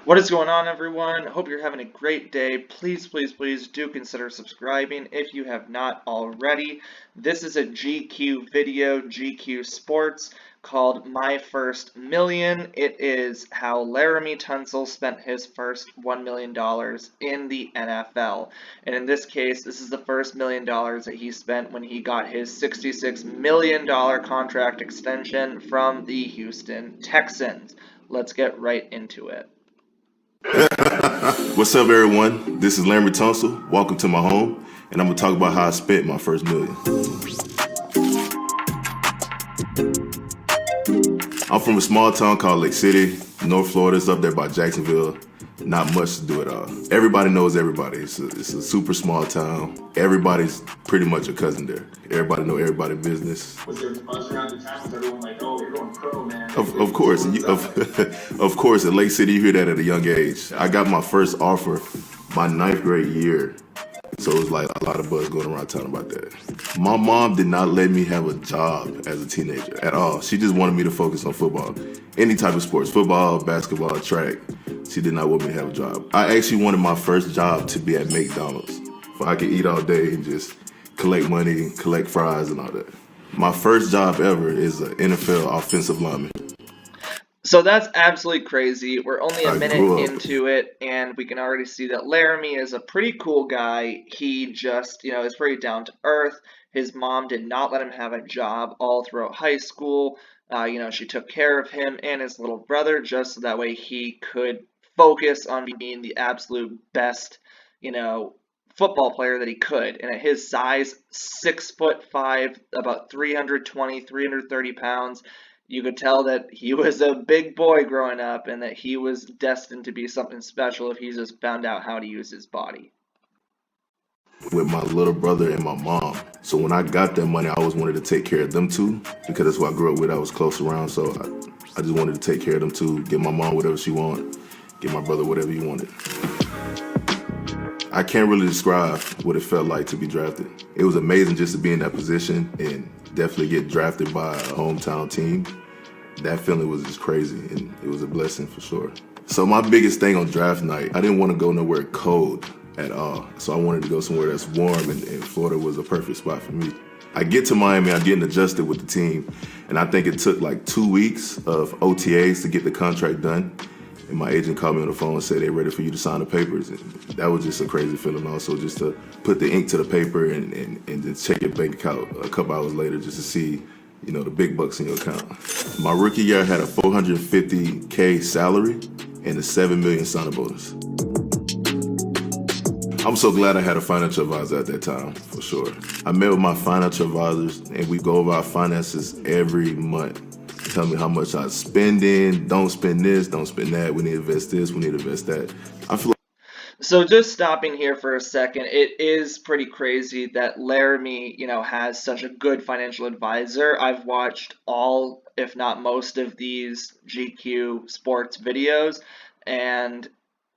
What is going on, everyone? Hope you're having a great day. Please, please, please do consider subscribing if you have not already. This is a GQ video, GQ Sports, called My First Million. It is how Laremy Tunsil spent his first $1 million in the NFL. And in this case, this is the first $1 million that he spent when he got his $66 million contract extension from the Houston Texans. Let's get right into it. What's up, everyone? This is Laremy Tunsil. Welcome to my home, and I'm gonna talk about how I spent my first million. I'm from a small town called Lake City, North Florida. It's up there by Jacksonville. Not much to do at all. Everybody knows everybody. It's a super small town. Everybody's pretty much a cousin there. Everybody know everybody's business. Was there buzz around the town? Was everyone like, "Oh, you're going pro, man"? Of course, of course. In Lake City, you hear that at a young age. I got my first offer my 9th grade year, so it was like a lot of buzz going around town about that. My mom did not let me have a job as a teenager at all. She just wanted me to focus on football, any type of sports, football, basketball, track. She did not want me to have a job. I actually wanted my first job to be at McDonald's, so I could eat all day and just collect money, collect fries and all that. My first job ever is an NFL offensive lineman. So that's absolutely crazy. We're only a I minute grew up. into it, and we can already see that Laremy is a pretty cool guy. He just, is pretty down to earth. His mom did not let him have a job all throughout high school. She took care of him and his little brother just so that way he could focus on being the absolute best, football player that he could. And at his size, 6'5", about 320, 330 pounds, you could tell that he was a big boy growing up and that he was destined to be something special if he just found out how to use his body. With my little brother and my mom. So when I got that money, I always wanted to take care of them too, because that's who I grew up with. I was close around, so I just wanted to take care of them too, give my mom whatever she wanted, give my brother whatever he wanted. I can't really describe what it felt like to be drafted. It was amazing just to be in that position and definitely get drafted by a hometown team. That feeling was just crazy, and it was a blessing for sure. So my biggest thing on draft night, I didn't want to go nowhere cold at all. So I wanted to go somewhere that's warm, and Florida was a perfect spot for me. I get to Miami, I'm getting adjusted with the team, and I think it took like 2 weeks of OTAs to get the contract done. And my agent called me on the phone and said they're ready for you to sign the papers. And that was just a crazy feeling also, just to put the ink to the paper and just check your bank account a couple hours later just to see, the big bucks in your account. My rookie year, I had a $450K salary and a $7 million signing bonus. I'm so glad I had a financial advisor at that time, for sure. I met with my financial advisors, and we go over our finances every month. Tell me how much I spend in, don't spend this, don't spend that, we need to invest this, we need to invest that. I feel So just stopping here for a second, it is pretty crazy that Laremy, has such a good financial advisor. I've watched all, if not most of these GQ sports videos, and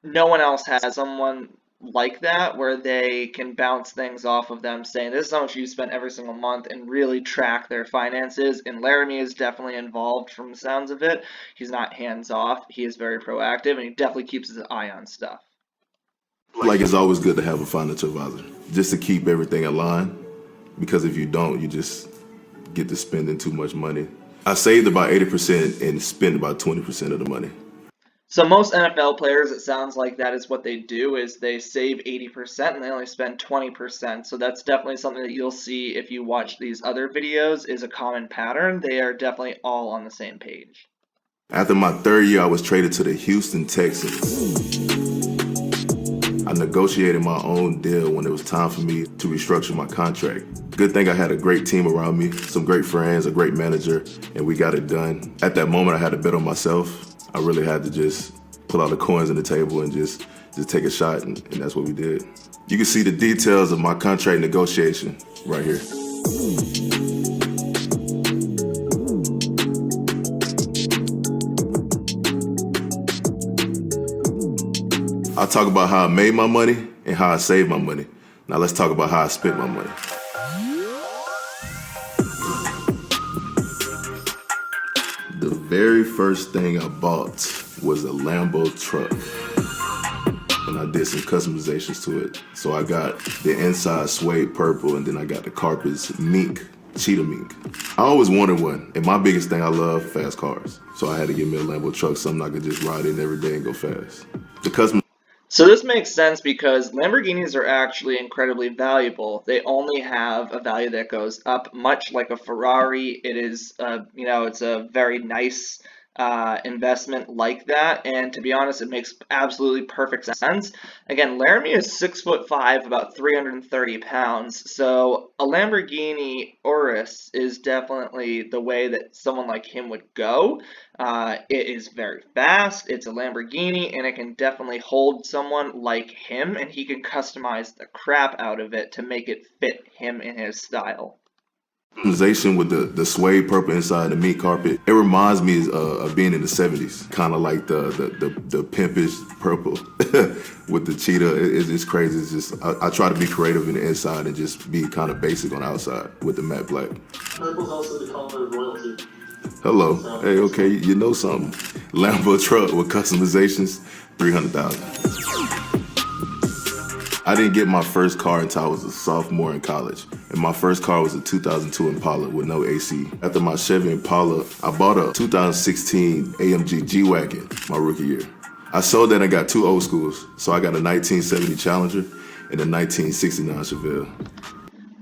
no one else has someone like that where they can bounce things off of them saying this is how much you spend every single month and really track their finances. And Laremy is definitely involved from the sounds of it. He's not hands off. He is very proactive, and he definitely keeps his eye on stuff. like it's always good to have a financial advisor, just to keep everything in line, because if you don't, you just get to spending too much money. I saved about 80% and spent about 20% of the money. So most NFL players, it sounds like that is what they do, is they save 80% and they only spend 20%. So that's definitely something that you'll see if you watch these other videos is a common pattern. They are definitely all on the same page. After my 3rd year, I was traded to the Houston Texans. I negotiated my own deal when it was time for me to restructure my contract. Good thing I had a great team around me, some great friends, a great manager, and we got it done. At that moment, I had to bet on myself. I really had to just pull out the coins on the table and just take a shot, and that's what we did. You can see the details of my contract negotiation right here. I'll talk about how I made my money and how I saved my money. Now let's talk about how I spent my money. The very first thing I bought was a Lambo truck. And I did some customizations to it. So I got the inside suede purple, and then I got the carpets mink, cheetah mink. I always wanted one, and my biggest thing, I love fast cars. So I had to get me a Lambo truck, something I could just ride in every day and go fast. The custom. So this makes sense because Lamborghinis are actually incredibly valuable. They only have a value that goes up, much like a Ferrari. It is, it's a very nice investment like that. And to be honest, it makes absolutely perfect sense. Again, Laremy is 6'5", about 330 pounds. So a Lamborghini Urus is definitely the way that someone like him would go. It is very fast, it's a Lamborghini, and it can definitely hold someone like him, and he can customize the crap out of it to make it fit him and his style. Customization with the suede purple inside the meat carpet, it reminds me of being in the 70s, kind of like the pimpish purple with the cheetah. It's crazy. It's just I try to be creative in the inside and just be kind of basic on the outside with the matte black. Purple's also the color of royalty. Hello. Hey, okay, you know something. Lambo truck with customizations, $300,000. I didn't get my first car until I was a sophomore in college. And my first car was a 2002 Impala with no AC. After my Chevy Impala, I bought a 2016 AMG G-Wagon my rookie year. I sold that and got two old schools. So I got a 1970 Challenger and a 1969 Chevelle.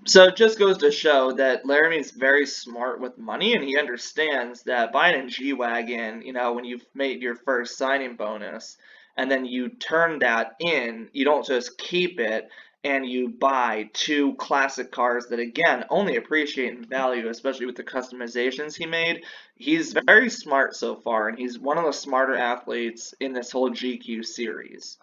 So it just goes to show that Laremy's very smart with money, and he understands that buying a G-Wagon, when you've made your first signing bonus, and then you turn that in, you don't just keep it, and you buy two classic cars that, again, only appreciate in value, especially with the customizations he made. He's very smart so far, and he's one of the smarter athletes in this whole GQ series.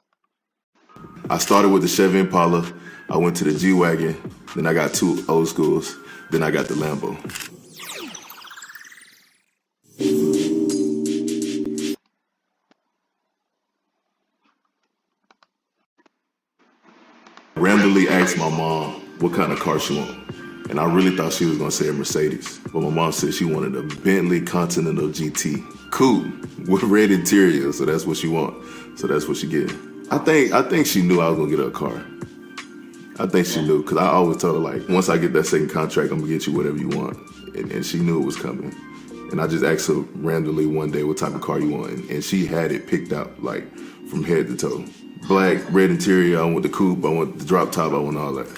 I started with the Chevy Impala, I went to the G-Wagon, then I got two old schools, then I got the Lambo. Randomly asked my mom what kind of car she wanted, and I really thought she was gonna say a Mercedes, but my mom said she wanted a Bentley Continental GT coupe with red interior, so that's what she want. So that's what she getting. I think she knew I was gonna get her a car. I think she knew, because I always told her, like, once I get that second contract, I'm gonna get you whatever you want. And she knew it was coming. And I just asked her randomly one day what type of car you want, and she had it picked out, like, from head to toe. Black, red interior, I want the coupe, I want the drop top, I want all that.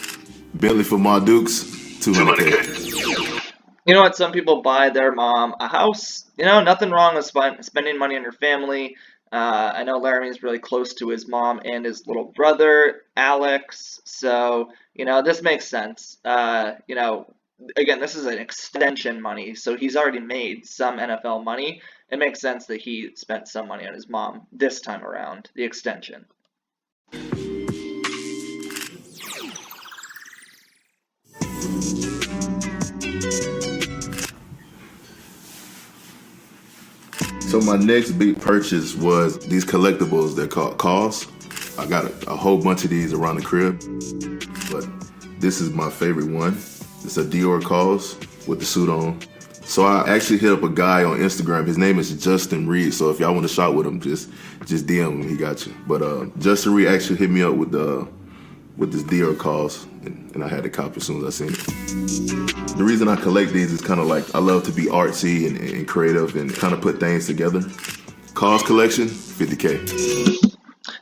Bentley for my Dukes, $200K. You know what? Some people buy their mom a house. Nothing wrong with spending money on your family. I know Laremy's really close to his mom and his little brother, Alex. So, this makes sense. Again, this is an extension money, so he's already made some NFL money. It makes sense that he spent some money on his mom this time around, the extension. So my next big purchase was these collectibles. They're called calls. I got a whole bunch of these around the crib, but this is my favorite one. It's a Dior calls with the suit on. So I actually hit up a guy on Instagram. His name is Justin Reed. So if y'all want to shop with him, just DM him. He got you. But Justin Reed actually hit me up with this Dior calls, and I had to copy as soon as I seen it. The reason I collect these is kind of like I love to be artsy and creative and kind of put things together. Calls collection, $50K.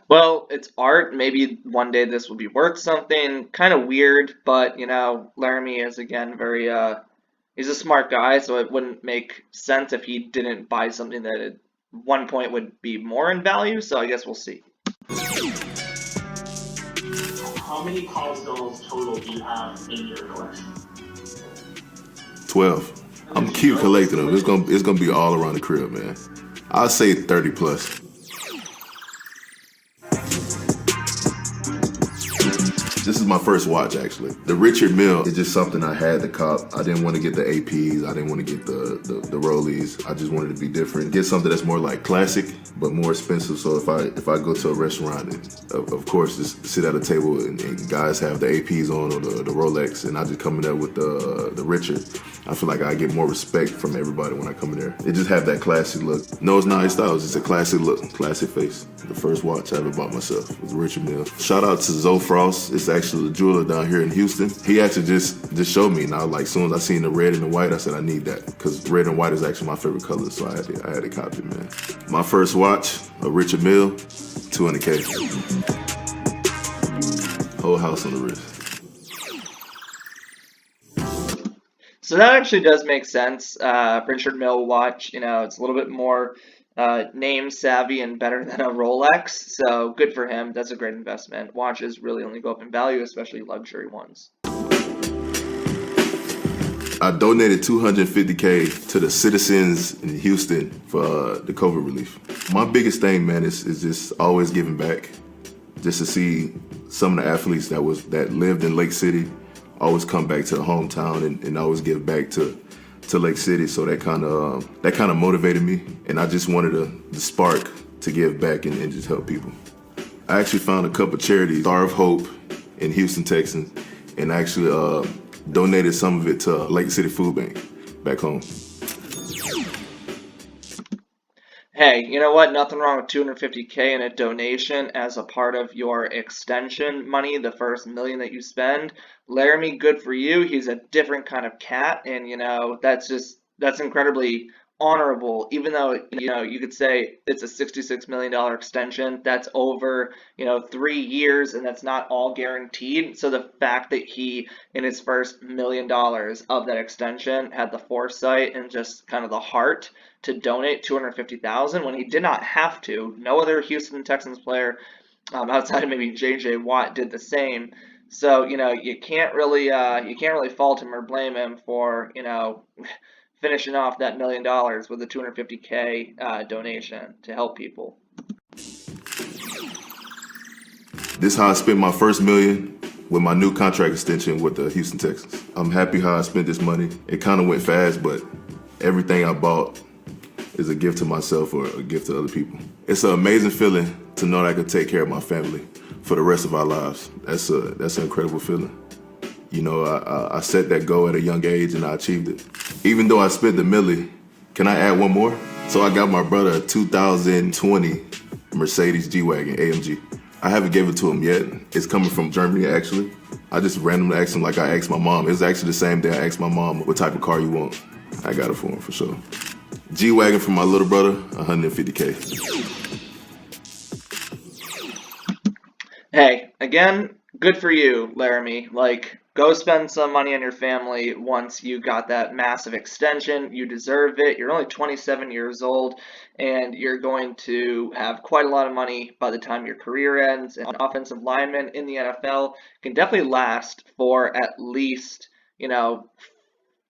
Well, it's art. Maybe one day this will be worth something. Kind of weird, but Laremy is again very he's a smart guy, so it wouldn't make sense if he didn't buy something that at one point would be more in value. So I guess we'll see. How many Call dolls total do you have in your collection? 12. I'm cute collecting them. It's gonna be all around the crib, man. I'll say 30 plus. This is my first watch, actually. The Richard Mille is just something I had to cop. I didn't want to get the APs. I didn't want to get the Rollies. I just wanted to be different. Get something that's more like classic, but more expensive. So if I go to a restaurant, and, of course, just sit at a table and guys have the APs on or the Rolex, and I just come in there with the Richard. I feel like I get more respect from everybody when I come in there. It just have that classy look. No, it's not his style. It's just a classic look, classic face. The first watch I ever bought myself was Richard Mille. Shout out to Zoe Frost. It's actually the jeweler down here in Houston. He actually just showed me. Now, like, as soon as I seen the red and the white, I said I need that because red and white is actually my favorite color. So I had to copy it, man. My first watch, a Richard Mille, 200K. Whole house on the wrist. So that actually does make sense. Richard Mille watch, it's a little bit more name savvy and better than a Rolex. So good for him. That's a great investment. Watches really only go up in value, especially luxury ones. I donated 250K to the citizens in Houston for the COVID relief. My biggest thing, man, is just always giving back. Just to see some of the athletes that lived in Lake City always come back to the hometown and always give back to Lake City. So that kind of motivated me, and I just wanted the spark to give back and just help people. I actually found a couple charities, Star of Hope in Houston, Texas, and actually donated some of it to Lake City Food Bank back home. Hey, you know what? Nothing wrong with 250K in a donation as a part of your extension money, the first million that you spend. Laremy, good for you. He's a different kind of cat, and that's incredibly honorable. Even though you could say it's a $66 million extension, that's over 3 years, and that's not all guaranteed. So the fact that he, in his first $1 million of that extension, had the foresight and just kind of the heart to donate 250,000 when he did not have to. No other Houston Texans player outside of maybe J.J. Watt did the same. So you can't really fault him or blame him for finishing off that $1 million with a 250K donation to help people. This is how I spent my first million with my new contract extension with the Houston Texans. I'm happy how I spent this money. It kind of went fast, but everything I bought is a gift to myself or a gift to other people. It's an amazing feeling to know that I can take care of my family for the rest of our lives. That's an incredible feeling. I set that goal at a young age and I achieved it. Even though I spent the milli, can I add one more? So I got my brother a 2020 Mercedes G-Wagon AMG. I haven't given it to him yet. It's coming from Germany, actually. I just randomly asked him like I asked my mom. It's actually the same day I asked my mom what type of car you want. I got it for him for sure. G-Wagon for my little brother, 150K. Hey, again, good for you, Laremy. Go spend some money on your family once you got that massive extension. You deserve it. You're only 27 years old, and you're going to have quite a lot of money by the time your career ends. And an offensive lineman in the NFL can definitely last for at least,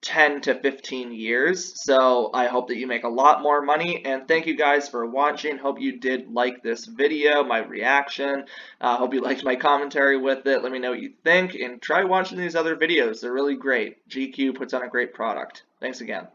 10 to 15 years. So I hope that you make a lot more money, and thank you guys for watching. Hope you did like this video, my reaction. Hope you liked my commentary with it. Let me know what you think, and try watching these other videos. They're really great. GQ puts on a great product. Thanks again.